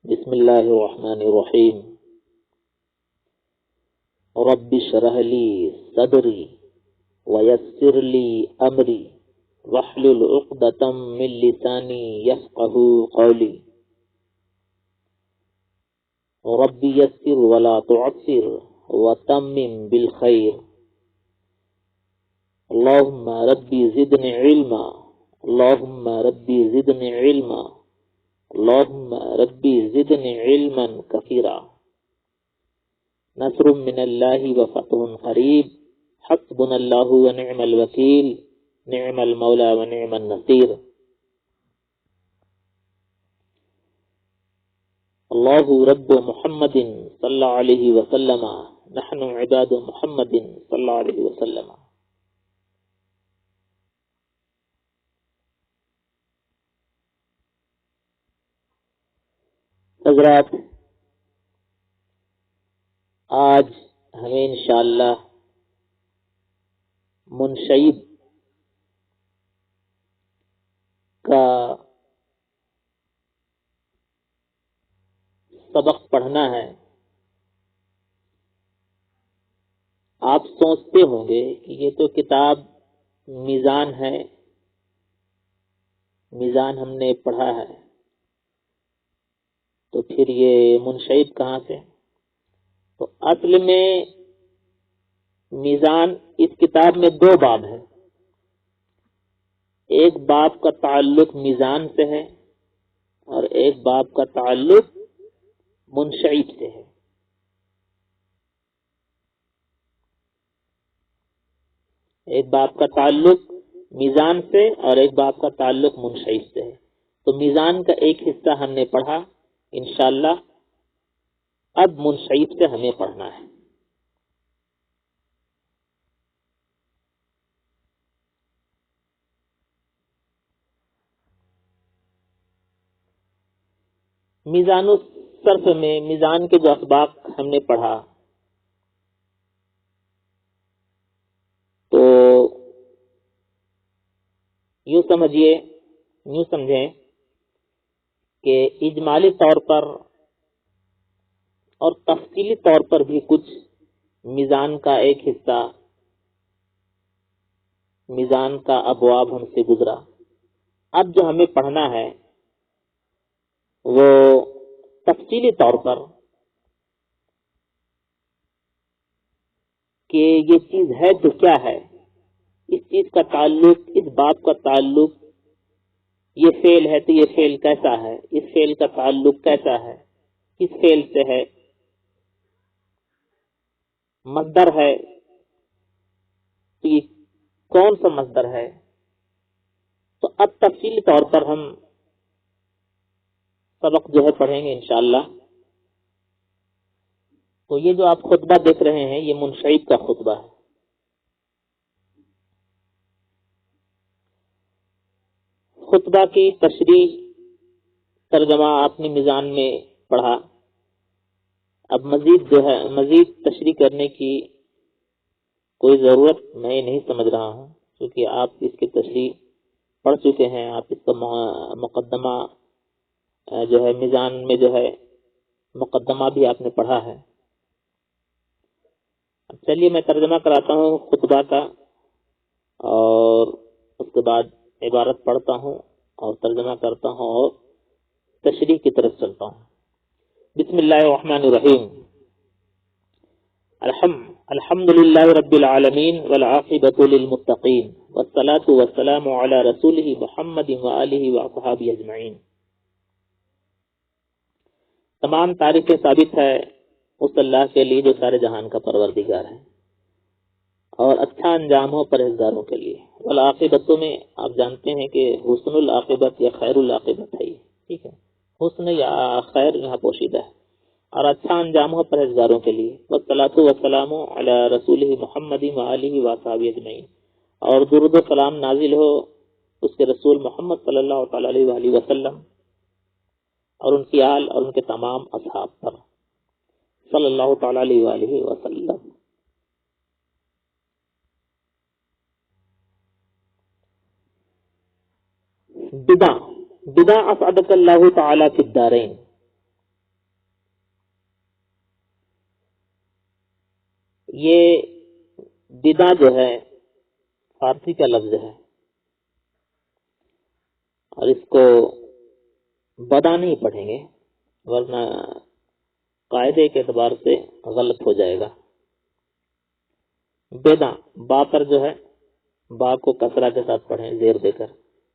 بسم الله الرحمن الرحيم. رب اشرح لي صدري ويسر لي أمري واحلل عقدة من لساني يفقهوا قولي. رب يسر ولا تعسر وتمم بالخير. اللهم ربي زدني علما، اللهم ربي زدني علما، اللهم ربي زدني علما كثيرا. نصر من الله وفتح قريب. حسبنا الله ونعم الوكيل، نعم المولى ونعم النصير. الله رب محمد صلى الله عليه وسلم، نحن عباد محمد صلى الله عليه وسلم. حضرات، آج ہمیں انشاءاللہ منشیب کا سبق پڑھنا ہے. آپ سوچتے ہوں گے کہ یہ تو کتاب میزان ہے، میزان ہم نے پڑھا ہے، تو پھر یہ منشیب کہاں سے؟ تو اصل میں میزان اس کتاب میں دو باب ہیں. ایک باب کا تعلق میزان سے ہے اور ایک باب کا تعلق منشیب سے ہے. ایک باب کا تعلق میزان سے اور ایک باب کا تعلق منشیب سے ہے. تو میزان کا ایک حصہ ہم نے پڑھا، انشاءاللہ اب منشیب سے ہمیں پڑھنا ہے. میزان الصرف میں میزان کے جو اسباق ہم نے پڑھا، تو یوں سمجھیں کہ اجمالی طور پر اور تفصیلی طور پر بھی کچھ میزان کا ایک حصہ، میزان کا ابواب ہم سے گزرا. اب جو ہمیں پڑھنا ہے وہ تفصیلی طور پر کہ یہ چیز ہے تو کیا ہے، اس چیز کا تعلق، اس باب کا تعلق، یہ فعل ہے تو یہ فعل کیسا ہے، اس فعل کا تعلق کیسا ہے، کس فعل سے ہے، مصدر ہے تو یہ کون سا مصدر ہے. تو اب تفصیلی طور پر ہم سبق جو ہے پڑھیں گے انشاءاللہ. تو یہ جو آپ خطبہ دیکھ رہے ہیں یہ منشیب کا خطبہ ہے. خطبہ کی تشریح ترجمہ آپ نے میزان میں پڑھا. اب مزید تشریح کرنے کی کوئی ضرورت میں نہیں سمجھ رہا ہوں، کیونکہ آپ اس کی تشریح پڑھ چکے ہیں. آپ اس کا مقدمہ جو ہے میزان میں جو ہے مقدمہ بھی آپ نے پڑھا ہے. اب چلیے میں ترجمہ کراتا ہوں خطبہ کا اور اس کے بعد عبارت پڑھتا ہوں اور ترجمہ کرتا ہوں اور تشریح کی طرف چلتا ہوں. بسم اللہ الرحمن الرحیم. الحمد للہ رب العالمین والعاقبۃ للمتقین والصلاة والسلام علی رسولہ محمد وآلہ وصحبہ اجمعین. تمام تعریفیں ثابت ہے اس اللہ کے لیے جو سارے جہان کا پروردگار ہے، اور اچھا انجام ہو پرہیزگاروں کے لیے. والعاقبت میں آپ جانتے ہیں کہ حسن العاقبت یا خیر العاقبت ہے. ٹھیک ہے، حسن یا خیر یہاں پوشیدہ ہے، اور اچھا انجام ہو پرہیزگاروں کے لیے. والصلاۃ والسلام علی رسولہ محمد وآلہ وصحبہ اجمعین. اور درود و سلام نازل ہو اس کے رسول محمد صلی اللہ تعالی علیہ وآلہ وسلم اور ان کی آل اور ان کے تمام اصحاب پر صلی اللہ تعالی علیہ وآلہ وسلم. بدع اسعدک اللہ تعالی فی الدارین. یہ بدع جو ہے فارسی کا لفظ ہے، اور اس کو بدا نہیں پڑھیں گے ورنہ قاعدے کے اعتبار سے غلط ہو جائے گا۔ بدع، با پر جو ہے با کو کسرہ کے ساتھ پڑھیں زیر دے کر،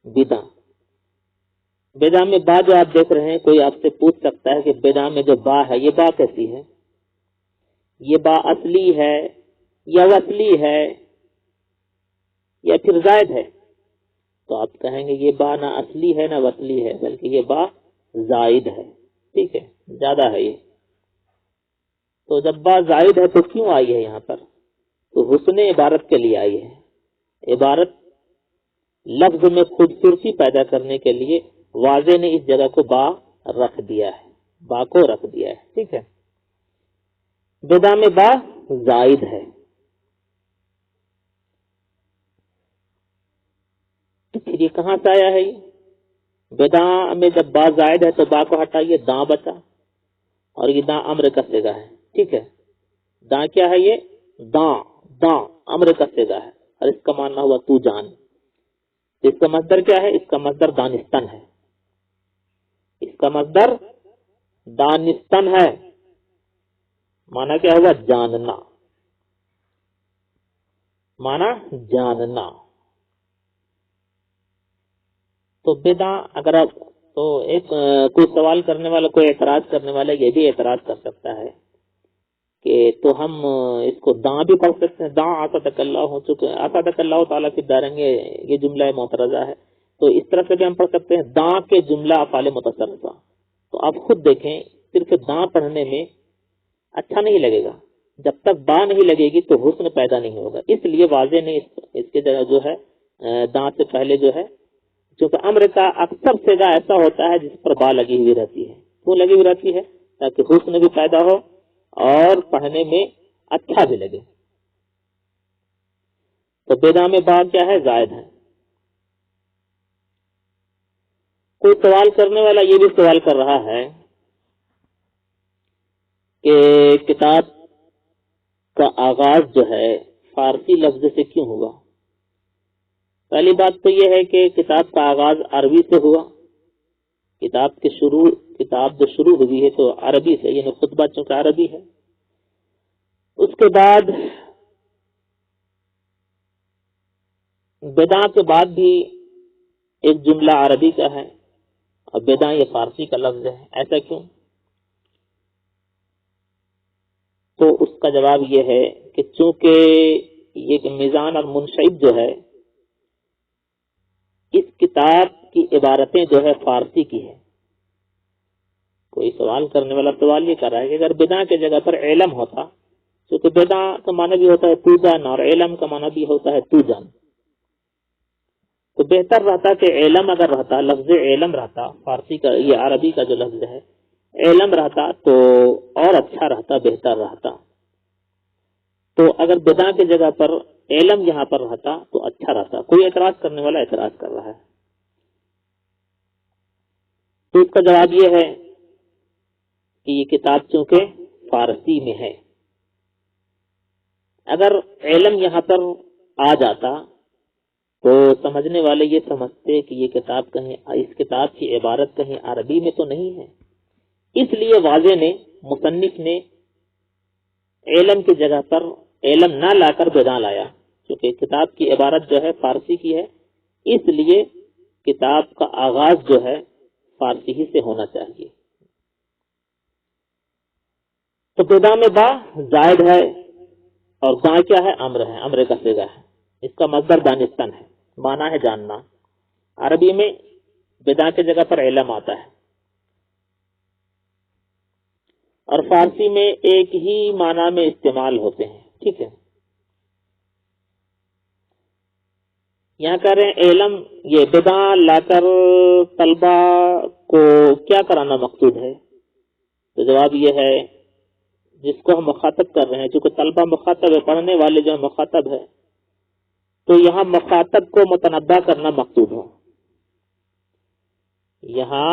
بدع۔ بدع میں با جو آپ دیکھ رہے ہیں، کوئی آپ سے پوچھ سکتا ہے کہ بدع میں جو با ہے یہ با کیسی ہے؟ یہ با اصلی ہے یا وصلی ہے یا پھر زائد ہے؟ تو آپ کہیں گے یہ با نہ اصلی ہے نہ وصلی ہے، بلکہ یہ با زائد ہے، ٹھیک ہے، زیادہ ہے یہ۔ تو جب با زائد ہے تو کیوں آئی ہے یہاں پر؟ تو حسن عبارت کے لیے آئی ہے۔ عبارت لفظ میں خوبصورتی پیدا کرنے کے لیے واضح نے اس جگہ کو با رکھ دیا ہے، با کو رکھ دیا ہے، ٹھیک ہے۔ بدع میں با زائد ہے، تو پھر یہ کہاں سے آیا ہے؟ یہ بدع میں جب با زائد ہے تو با کو ہٹائیے، داں بچا، اور یہ داں امر کا صیغہ ہے، ٹھیک ہے۔ داں کیا ہے؟ یہ داں، داں امر کا صیغہ ہے، اور اس کا معنی ہوا تو جان۔ اس کا مصدر کیا ہے؟ اس کا مصدر دانستن ہے، اس کا مصدر دانستن ہے، معنی کیا ہوا؟ جاننا، معنی جاننا۔ تو بدع اگر آپ تو ایک کوئی سوال کرنے والا، کوئی اعتراض کرنے والا یہ بھی اعتراض کر سکتا ہے کہ تو ہم اس کو داں بھی پڑھ سکتے ہیں، داں آسدک اللہ، ہو چکے آسدک اللہ تعالیٰ فی الدارین، یہ جملہ معترضہ ہے، تو اس طرح سے بھی ہم پڑھ سکتے ہیں داں کے جملہ افعال متصرفہ۔ تو آپ خود دیکھیں، صرف داں پڑھنے میں اچھا نہیں لگے گا، جب تک با نہیں لگے گی تو حسن پیدا نہیں ہوگا، اس لیے واضح نے اس کے جگہ جو ہے داں سے پہلے جو ہے، چونکہ امر کا اکثر صیغہ ایسا ہوتا ہے جس پر با لگی ہوئی رہتی ہے، کیوں لگی ہوئی رہتی ہے؟ تاکہ حسن بھی پیدا ہو اور پڑھنے میں اچھا بھی لگے۔ تو بدع میں با کیا ہے؟ زائد ہے۔ کوئی سوال کرنے والا یہ بھی سوال کر رہا ہے کہ کتاب کا آغاز جو ہے فارسی لفظ سے کیوں ہوا؟ پہلی بات تو یہ ہے کہ کتاب کا آغاز عربی سے ہوا، کتاب جو شروع ہوئی ہے تو عربی سے، یعنی خطبہ چونکہ عربی ہے۔ اس کے بعد بدع کے بعد بھی ایک جملہ عربی کا ہے اور بدع یہ فارسی کا لفظ ہے، ایسا کیوں؟ تو اس کا جواب یہ ہے کہ چونکہ یہ میزان اور منشعب جو ہے، اس کتاب کی عبارتیں جو ہے فارسی کی ہے۔ کوئی سوال کرنے والا سوال یہ کر رہا ہے کہ اگر بدع کی جگہ پر علم ہوتا، کیونکہ بدع کا معنی بھی ہوتا ہے تو جان، اور علم کا معنی بھی ہوتا ہے تو جان، تو بہتر رہتا کہ علم اگر رہتا، لفظ علم رہتا، فارسی کا یہ عربی کا جو لفظ ہے علم رہتا تو اور اچھا رہتا، بہتر رہتا۔ تو اگر بدع کی جگہ پر علم یہاں پر رہتا تو اچھا رہتا۔ کوئی اعتراض کرنے والا اعتراض کر رہا ہے، تو اس کا جواب یہ ہے کہ یہ کتاب چونکہ فارسی میں ہے، اگر علم یہاں پر آ جاتا تو سمجھنے والے یہ سمجھتے کہ یہ کتاب کہیں، اس کتاب کی عبارت کہیں عربی میں تو نہیں ہے، اس لیے واضح نے، مصنف نے علم کی جگہ پر علم نہ لا کر بدع لایا، کیونکہ کتاب کی عبارت جو ہے فارسی کی ہے، اس لیے کتاب کا آغاز جو ہے فارسی ہی سے ہونا چاہیے۔ تو بدع میں با زائد ہے، اور با کیا ہے؟ امر ہے، امر کا صیغہ ہے، اس کا مصدر دانستن ہے، معنی ہے جاننا۔ عربی میں بدع کی جگہ پر علم آتا ہے، اور فارسی میں ایک ہی معنی میں استعمال ہوتے ہیں، ٹھیک ہے۔ یہاں کہہ رہے ہیں علم، یہ بدع لا کر طلبہ کو کیا کرانا مقصود ہے؟ تو جواب یہ ہے، جس کو ہم مخاطب کر رہے ہیں، چونکہ طلبہ مخاطب ہے، پڑھنے والے جو مخاطب ہے، تو یہاں مخاطب کو متنبہ کرنا مقصود ہو۔ یہاں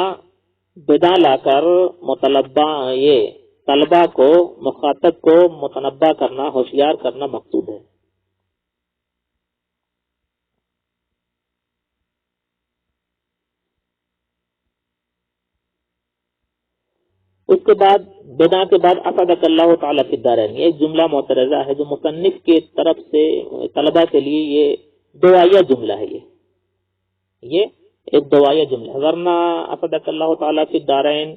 بدع لا کر مطلبہ یہ طلبہ کو، مخاطب کو متنبہ کرنا، ہوشیار کرنا مقصود ہے۔ اس کے بعد بنا کے بعد اسعدک اللہ تعالیٰ فی الدارین، یہ ایک جملہ معترضہ ہے جو مصنف کی طرف سے طلبہ کے لیے یہ دعائیہ جملہ ہے۔ یہ ایک دعائیہ جملہ ہے، ورنہ اسعدک اللہ تعالیٰ فی الدارین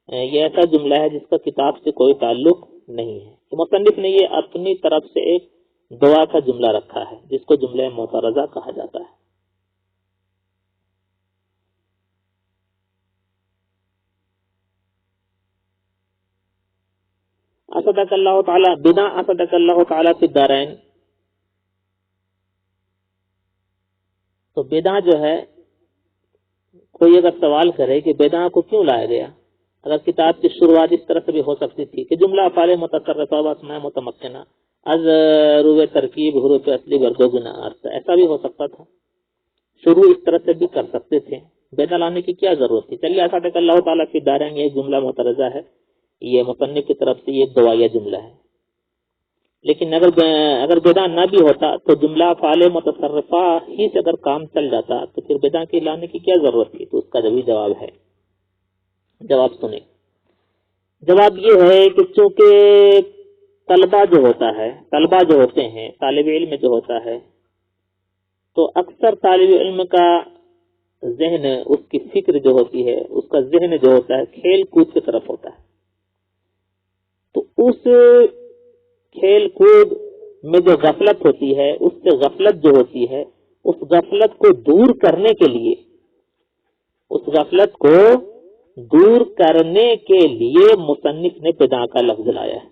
یہ ایسا جملہ ہے جس کا کتاب سے کوئی تعلق نہیں ہے۔ تو مصنف نے یہ اپنی طرف سے ایک دعا کا جملہ رکھا ہے جس کو جملہ معترضہ کہا جاتا ہے۔ اسعدک اللہ تعالیٰ، بنا اسعدک اللہ تعالیٰ فی الدارین، تو بنا جو ہے کوئی اگر سوال کرے کہ بنا کو کیوں لایا گیا، اگر کتاب کی شروعات اس طرح سے بھی ہو سکتی تھی کہ جملہ افعال متصرفہ و اسماء متمکنہ از روح ترکیب حروف اصلی بردو گنا عرض، ایسا بھی ہو سکتا تھا، شروع اس طرح سے بھی کر سکتے تھے، بنا لانے کی کیا ضرورت تھی؟ چلیے اسعدک اللہ تعالیٰ فی الدارین یہ جملہ معترضہ ہے، یہ مصنف کی طرف سے یہ دعائیہ جملہ ہے، لیکن اگر بدا نہ بھی ہوتا تو جملہ افعال متصرفہ ہی سے اگر کام چل جاتا تو پھر بدا کے لانے کی کیا ضرورت تھی؟ تو اس کا جواب ہے، جواب سنیں۔ جواب یہ ہے کہ چونکہ طلبہ جو ہوتا ہے، طلبہ جو ہوتے ہیں، طالب علم جو ہوتا ہے، تو اکثر طالب علم کا ذہن، اس کی فکر جو ہوتی ہے، اس کا ذہن جو ہوتا ہے کھیل کود کی طرف ہوتا ہے، تو اس کھیل کود میں جو غفلت ہوتی ہے، اس سے غفلت جو ہوتی ہے، اس غفلت کو دور کرنے کے لیے، اس غفلت کو دور کرنے کے لیے مصنف نے بدا کا لفظ لایا ہے۔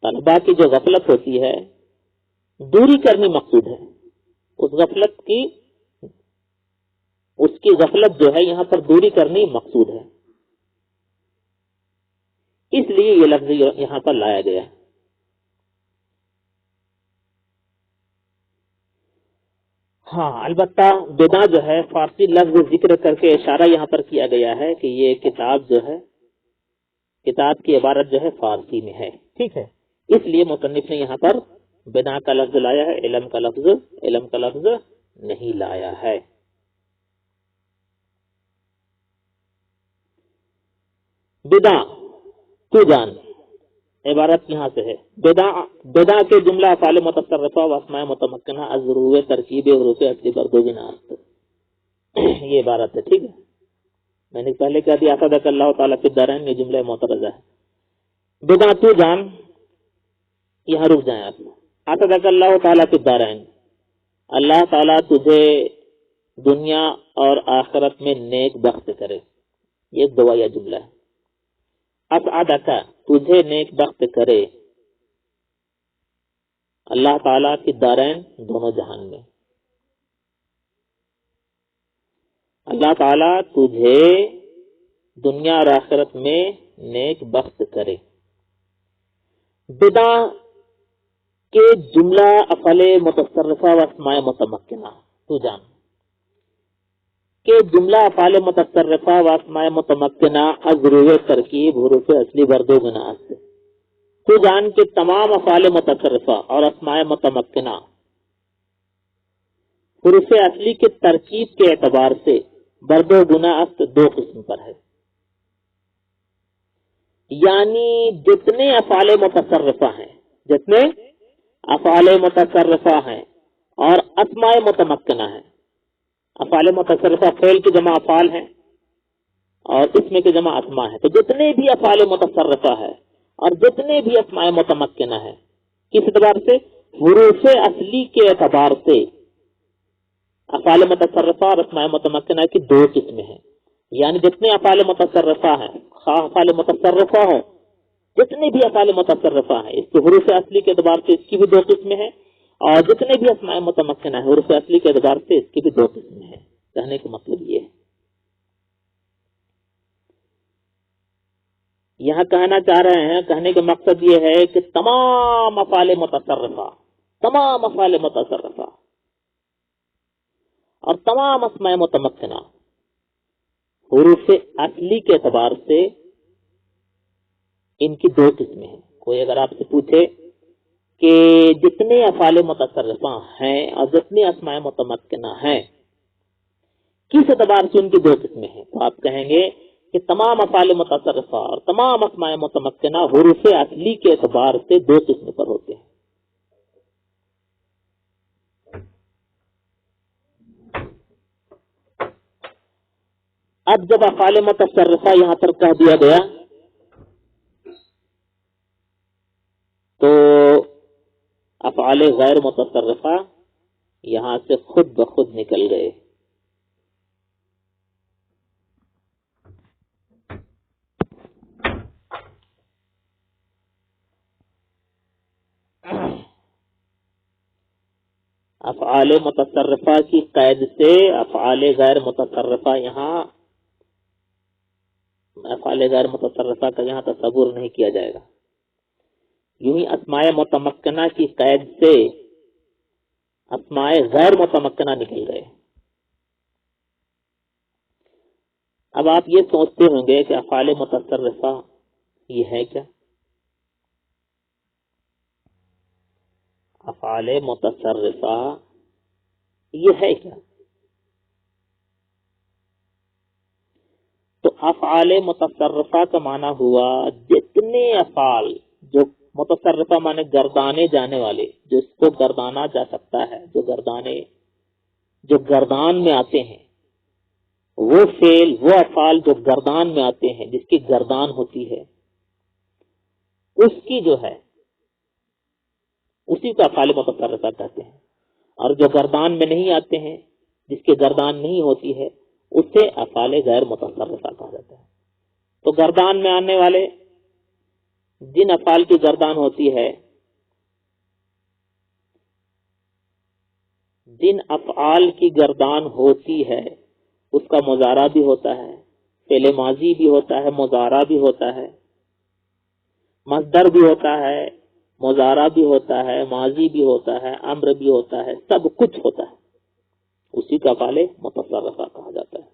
طلبا کی جو غفلت ہوتی ہے دوری کرنی مقصود ہے، اس غفلت کی، اس کی غفلت جو ہے یہاں پر دوری کرنی مقصود ہے، اس لیے یہ لفظ یہاں پر لایا گیا ہے۔ ہاں البتہ بنا جو ہے فارسی لفظ ذکر کر کے اشارہ یہاں پر کیا گیا ہے کہ یہ کتاب جو ہے، کتاب کی عبارت جو ہے فارسی میں ہے، ٹھیک ہے، اس لیے مصنف نے یہاں پر بنا کا لفظ لایا ہے، علم کا لفظ نہیں لایا ہے۔ بدا تو جان عبارت یہاں سے ہے، بدا کے جملہ افعال متصرفہ و اسماء متمکنہ از روح ترکیب حروف اصلی بردو بناست، یہ عبارت ہے، ٹھیک ہے، میں نے پہلے کہا دیا اسعدک اللہ تعالیٰ فی الدارین، یہ جملہ معترضہ ہے۔ بدا تو جان، یہاں رک جائیں آپ، اسعدک اللہ تعالیٰ فی الدارین، اللہ تعالیٰ تجھے دنیا اور آخرت میں نیک بخت کرے، یہ دعائیہ جملہ ہے۔ اسعدک، تجھے نیک بخت کرے اللہ تعالیٰ فی الدارین، دونوں جہان میں، اللہ تعالیٰ تجھے دنیا اور آخرت میں نیک بخت کرے۔ بدا کے جملہ افعال متصرفہ و اسماء متمکنہ، تو جان کہ جملہ افعال متصرفہ و اسماء متمکنہ از روح ترکیب حروف اصلی بردو گنا سے، تو جان کے تمام افعال متصرفہ اور اسماء متمکنہ حروف اصلی کے ترکیب کے اعتبار سے بردو گنا است دو قسم پر ہے، یعنی جتنے افعال متصرفہ ہیں، جتنے افعال متصرفہ ہیں اور اسماء متمکنہ ہیں، افعال متصرفہ فعل کی جمع افعال ہیں اور اسم کی جمع اسماء ہے، تو جتنے بھی افعال متصرفہ ہے اور جتنے بھی اسماء متمکنہ ہے، کس اعتبار سے؟ حروف اصلی کے اعتبار سے افعال متصرفہ اور اسماء متمکنہ کی دو قسمیں ہیں، یعنی جتنے افعال متصرفہ ہیں، خواہ افعال متصرفہ ہو، جتنے بھی افعال متصرفہ ہیں، اس کے حروف اصلی کے اعتبار سے اس کی بھی دو قسمیں ہیں، اور جتنے بھی اسماء متمکنہ ہیں حروف اصلی کے اعتبار سے اس کی بھی دو قسمیں ہیں۔ کہنے کا مطلب یہ ہے، یہاں کہنا چاہ رہے ہیں، کہنے کا مقصد یہ ہے کہ تمام افعال متصرفہ، تمام افعال متصرفہ اور تمام اسماء متمکنہ حروف اصلی کے اعتبار سے ان کی دو قسمیں ہیں. کوئی اگر آپ سے پوچھے کہ جتنے افعال متصرفہ ہیں اور جتنے اسماء متمکنہ ہیں کس اعتبار سے ان کی دو قسمیں ہیں، تو آپ کہیں گے کہ تمام افعال متصرفہ اور تمام اسماء متمکنہ حروف اصلی کے اعتبار سے دو قسم پر ہوتے ہیں. اب جب افعال متصرفہ یہاں پر کہہ دیا گیا تو افعال غیر متصرفہ یہاں سے خود بخود نکل گئے. افعال متصرفہ کی قید سے افعال غیر متصرفہ یہاں افعال غیر متصرفہ کا یہاں تصور نہیں کیا جائے گا. یوں ہی اسماء متمکنہ کی قید سے اسماء غیر متمکنہ نکل گئے. اب آپ یہ سوچتے ہوں گے کہ افعال متصرفہ یہ ہے کیا؟ افعال متصرفہ یہ ہے کیا؟ تو افعال متصرفہ کا معنی ہوا جتنے افعال جو متصرفہ مانے گردانے جانے والے، جس کو گردانا جا سکتا ہے، جو گردان میں آتے ہیں، وہ فعل وہ افعال جو گردان میں آتے ہیں، جس کی گردان ہوتی ہے، اس کی جو ہے اسی کو افعال متصرفہ کہتے ہیں. اور جو گردان میں نہیں آتے ہیں، جس کی گردان نہیں ہوتی ہے، اسے افعال غیر متصرفہ کہا جاتا ہے. تو گردان میں آنے والے جن افعال کی گردان ہوتی ہے، جن افعال کی گردان ہوتی ہے اس کا مضارع بھی ہوتا ہے، فعل ماضی بھی ہوتا ہے، مضارع بھی ہوتا ہے، مصدر بھی ہوتا ہے، مضارع بھی ہوتا ہے، ماضی بھی ہوتا ہے، امر بھی ہوتا ہے، سب کچھ ہوتا ہے، اسی کا افعال متصرفہ کہا جاتا ہے.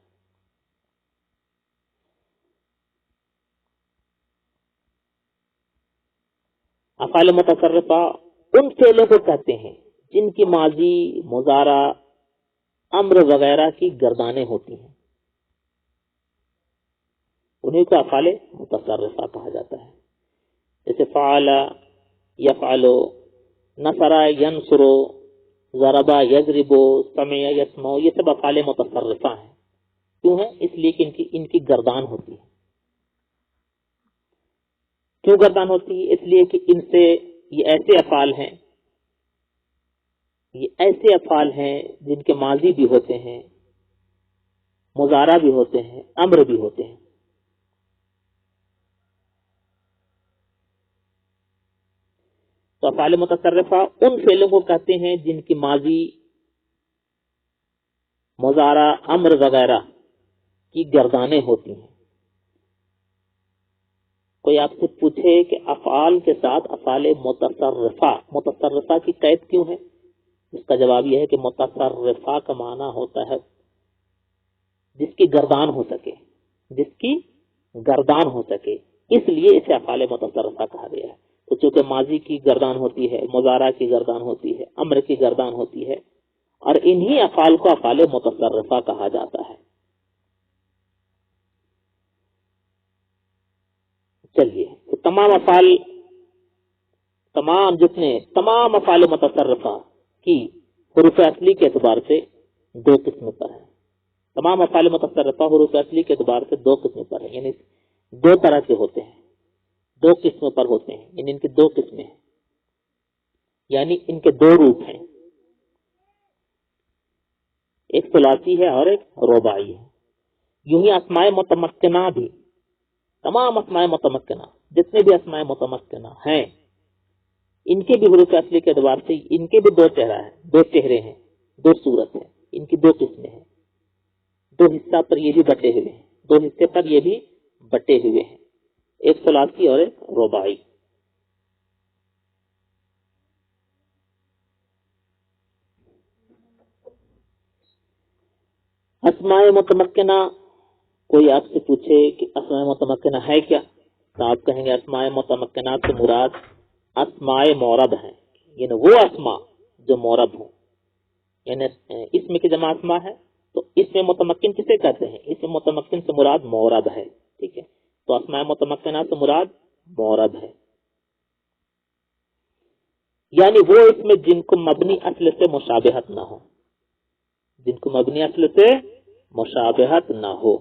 افعال متصرفہ ان فعلوں کو کہتے ہیں جن کی ماضی، مضارع، امر وغیرہ کی گردانیں ہوتی ہیں، انہیں کو افعال متصرفہ کہا جاتا ہے. جیسے فعل، یفعل، نصر ینصر، ضرب یضرب، سمع یسمع، یہ سب افعال متصرفہ ہیں. کیوں ہے؟ اس لیے کہ ان کی گردان ہوتی ہے. کیوں گردان ہوتی ہے؟ اس لیے کہ ان سے یہ ایسے افعال ہیں جن کے ماضی بھی ہوتے ہیں، مضارع بھی ہوتے ہیں، امر بھی ہوتے ہیں. تو افعال متصرفہ ان فعلوں کو کہتے ہیں جن کی ماضی، مضارع، امر وغیرہ کی گردانیں ہوتی ہیں. کوئی آپ سے پوچھے کہ افعال کے ساتھ افعال متصرفہ کی قید کیوں ہے؟ اس کا جواب یہ ہے کہ متصرفہ کا معنی ہوتا ہے جس کی گردان ہو سکے، اس لیے اسے افعال متصرفہ کہا گیا ہے. تو چونکہ ماضی کی گردان ہوتی ہے، مضارع کی گردان ہوتی ہے، امر کی گردان ہوتی ہے، اور انہی افعال کو افعال متصرفہ کہا جاتا ہے. چلیے، تو تمام افعال متصرفہ کی حروف اصلی کے اعتبار سے دو قسم پر ہیں. تمام افعال متصرفہ حروف اصلی کے اعتبار سے دو قسم پر ہیں، یعنی دو طرح کے ہوتے ہیں، دو قسموں پر ہوتے ہیں. یعنی ان کی دو قسمیں ہیں، یعنی ان کے دو روپ ہیں، ایک ثلاثی ہے اور ایک رباعی ہے. یوں ہی اسماء متمکنہ بھی، تمام اسماء متمکنہ، جتنے بھی اسماء متمکنہ ہیں، ان کے بھی حروف اصلی کے اعتبار سے ان کے بھی دو چہرے ہیں، دو صورت ہیں، ان کی دو قسمیں ہیں. دو حصہ پر یہ بھی بٹے ہوئے ہیں، دو حصے پر یہ بھی بٹے ہوئے ہیں، ایک ثلاثی اور ایک رباعی. اسماء متمکنہ، کوئی آپ سے پوچھے کہ اسماء متمکنہ ہے کیا؟ تو آپ کہیں گے اسماء متمکنات سے مراد اسماء مورب ہیں، یعنی وہ اسماء جو مورب ہوں، یعنی اسم کی جمع اسماء ہے تو اس میں متمکن کسے کہتے ہیں؟ اس میں متمکن سے مراد مورب ہے، ٹھیک ہے؟ تو اسماء متمکنات سے مراد مورب ہے، یعنی وہ اس میں جن کو مبنی اصل سے مشابہت نہ ہو، جن کو مبنی اصل سے مشابہت نہ ہو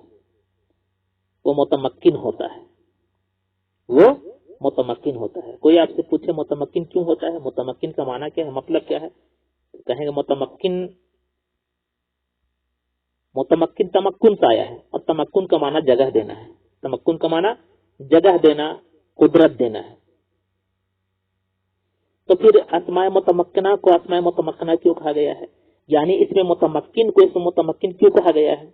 وہ متمکن ہوتا ہے، وہ متمکن ہوتا ہے۔ کوئی آپ سے پوچھے متمکن کیوں ہوتا ہے، متمکن کا معنی کیا ہے، مطلب کیا ہے، کہیں گے متمکن تمکن سے آیا ہے، اور تمکن کا معنی جگہ دینا ہے، تمکن کا معنی جگہ دینا، قدرت دینا ہے۔ تو پھر اسماء متمکنہ کو اسماء متمکنہ کیوں کہا گیا ہے، یعنی اس میں متمکن کو اس میں متمکن کیوں کہا گیا ہے؟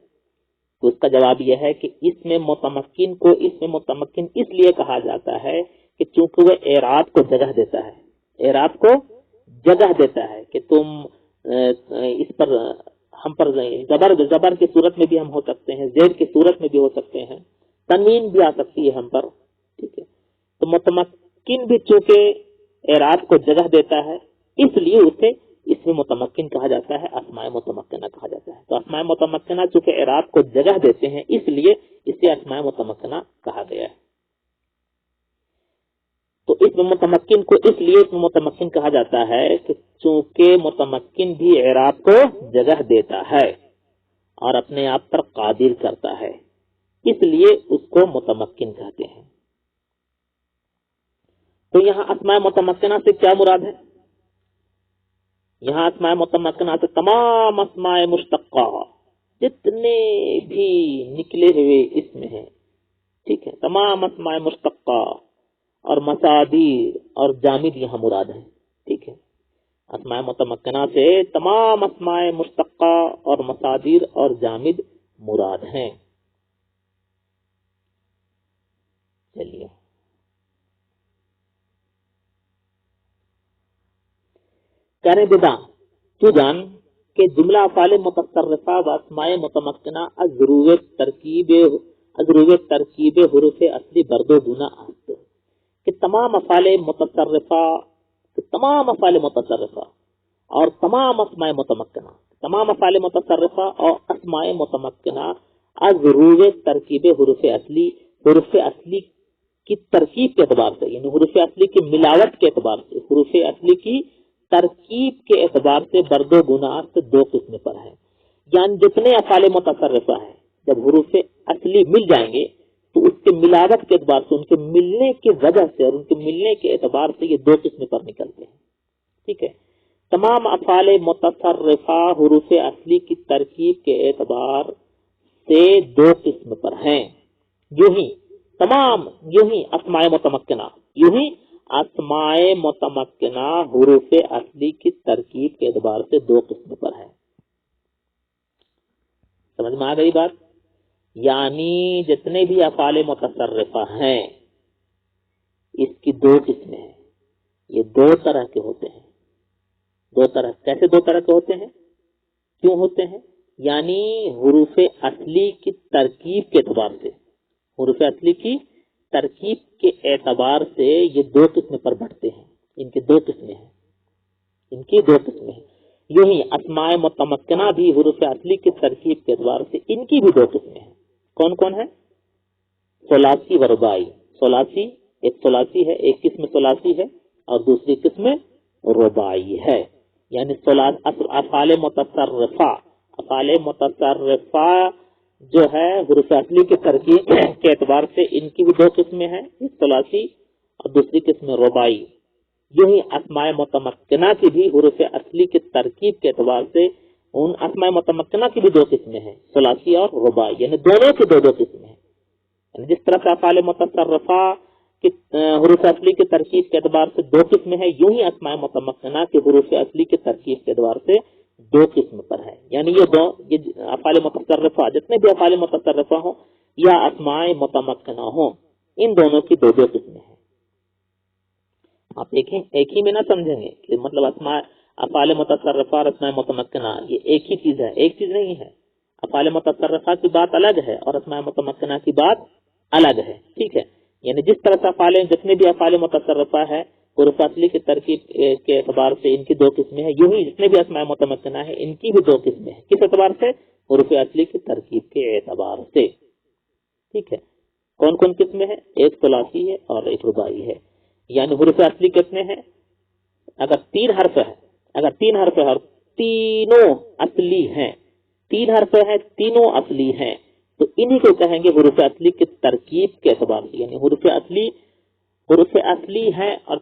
تو اس کا جواب یہ ہے کہ اس میں متمکن کو اس میں متمکن اس لیے کہا جاتا ہے کہ چونکہ وہ اعراب کو جگہ دیتا ہے، اعراب کو جگہ دیتا ہے کہ تم اس پر ہم پر زبر کی صورت میں بھی ہم ہو سکتے ہیں، زیر کی صورت میں بھی ہو سکتے ہیں، تنوین بھی آ سکتی ہے ہم پر، ٹھیک ہے؟ تو متمکن بھی چونکہ اعراب کو جگہ دیتا ہے اس لیے اسے اس میں متمکن کہا جاتا ہے، اسماء متمکنہ کہا جاتا ہے۔ تو اسماء متمکنہ چونکہ اعراب کو جگہ دیتے ہیں اس لیے اسے اسماء متمکنہ کہا گیا ہے۔ تو اس میں متمکن کو اس لیے اس میں متمکن کہا جاتا ہے کہ چونکہ متمکن بھی اعراب کو جگہ دیتا ہے اور اپنے آپ پر قادر کرتا ہے، اس لیے اس کو متمکن کہتے ہیں۔ تو یہاں اسماء متمکنہ سے کیا مراد ہے؟ یہاں اسماء متمکنہ سے تمام اسماء مشتقہ جتنے بھی نکلے ہوئے اسم ہیں، ٹھیک ہے، تمام اسماء مشتقہ اور مصادر اور جامد یہاں مراد ہیں، ٹھیک ہے۔ اسماء متمکنہ سے تمام اسماء مشتقہ اور مصادر اور جامد مراد ہیں۔ چلیے کریں بدا تو جان کہ جملہ افعال متصرفہ و اسماء متمکنہ از ضرور ترکیب حروف اصلی برد و گنا است کہ تمام افعال متصرفہ اور تمام اسماء متمکنہ، تمام افعال متصرفہ اور اسماء متمکنہ از ضرور ترکیب حروف اصلی کی ترکیب کے اعتبار سے، یعنی حروف اصلی کی ملاوٹ کے اعتبار سے، حروف اصلی کی ترکیب کے اعتبار سے برد و گناہ سے دو قسم پر ہے۔ یعنی جتنے افعال متصرفہ ہیں جب حروف اصلی مل جائیں گے تو اس کے ملاوٹ کے اعتبار سے، ان کے ملنے کی وجہ سے اور ان کے ملنے کے اعتبار سے یہ دو قسم پر نکلتے ہیں، ٹھیک ہے۔ تمام افعال متصرفہ حروف اصلی کی ترکیب کے اعتبار سے دو قسم پر ہیں، یوں ہی اسماء متمکنہ، اسماء متمکنہ حروف اصلی کی ترکیب کے اعتبار سے دو قسم پر ہے۔ سمجھ میں آ گئی بات؟ یعنی جتنے بھی افعال متصرفہ ہیں اس کی دو قسمیں ہیں، یہ دو طرح کے ہوتے ہیں۔ دو طرح کیسے دو طرح کے ہوتے ہیں، کیوں ہوتے ہیں؟ یعنی حروف اصلی کی ترکیب کے اعتبار سے، حروف اصلی کی ترکیب کے اعتبار سے یہ دو قسم پر بٹتے ہیں، ان کی دو قسمیں ہیں، یوں ہی اسماء متمکنہ بھی حروف اصلی کی ترکیب کے اعتبار سے ان کی بھی دو قسمیں ہیں۔ کون کون ہے؟ ثلاثی و رباعی۔ ثلاثی، ایک ثلاثی ہے، ایک قسم ثلاثی ہے اور دوسری قسم رباعی ہے۔ یعنی افعال متصرفہ جو ہے حروف اصلی کی ترکیب کے اعتبار سے ان کی بھی دو قسمیں ہیں، ایک ثلاثی اور دوسری قسم رباعی۔ یوں ہی اسماء متمکنہ کی بھی حروف اصلی کی ترکیب کے اعتبار سے ان اسماء متمکنہ کی بھی دو قسمیں ہیں، ثلاثی اور رباعی، یعنی دونوں کی دو قسمیں ہیں۔ یعنی جس طرح سے افعال متصرفہ کی حروف اصلی کی ترکیب کے اعتبار سے دو قسمیں ہیں، یوں ہی اسماء متمکنہ کی حروف اصلی کی ترکیب کے اعتبار سے دو قسم پر ہے۔ یعنی یہ افعال متصرفہ، جتنے بھی افعال متصرفہ ہوں یا اسماء متمکنہ ہوں، ان دونوں کی دو قسمیں ہیں۔ آپ ایک ہی میں نہ سمجھیں گے کہ مطلب افعال متصرفہ اور اسماء متمکنہ یہ ایک ہی چیز ہے، ایک چیز نہیں ہے۔ افعال متصرفہ کی بات الگ ہے اور اسماء متمکنہ کی بات الگ ہے، ٹھیک ہے۔ یعنی جس طرح سے افعال جتنے بھی افعال متصرفہ ہے حروف اصلی کی ترکیب کے اعتبار سے ان کی دو قسمیں ہیں، یوں ہی جتنے بھی اسماء متمکنہ ہیں ان کی بھی دو قسمیں ہیں، کس اعتبار سے؟ حروف اصلی کی ترکیب کے اعتبار سے، ٹھیک ہے۔ کون کون قسمیں ہیں؟ ایک ثلاثی ہے اور ایک رباعی ہے۔ یعنی حروف اصلی کتنے ہیں؟ اگر تین حرف ہے اور تینوں اصلی ہیں، تین حرف ہیں تینوں اصلی ہیں، تو انہی کو کہیں گے حروف اصلی کی ترکیب کے اعتبار سے، یعنی حروف اصلی ہیں اور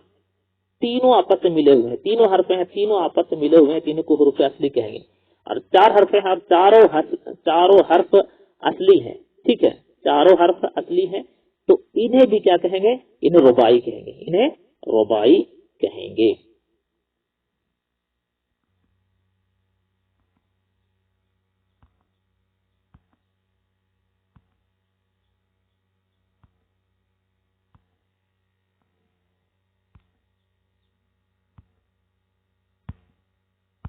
تینوں آپس میں ملے ہوئے ہیں، تینوں حرف ہیں تینوں آپس میں ملے ہوئے ہیں، تینوں کو حروف اصلی کہیں گے۔ اور چار حرف ہیں اور چاروں حرف اصلی ہیں، ٹھیک ہے، چاروں حرف اصلی ہیں، تو انہیں بھی کیا کہیں گے؟ انہیں رباعی کہیں گے، انہیں رباعی کہیں گے۔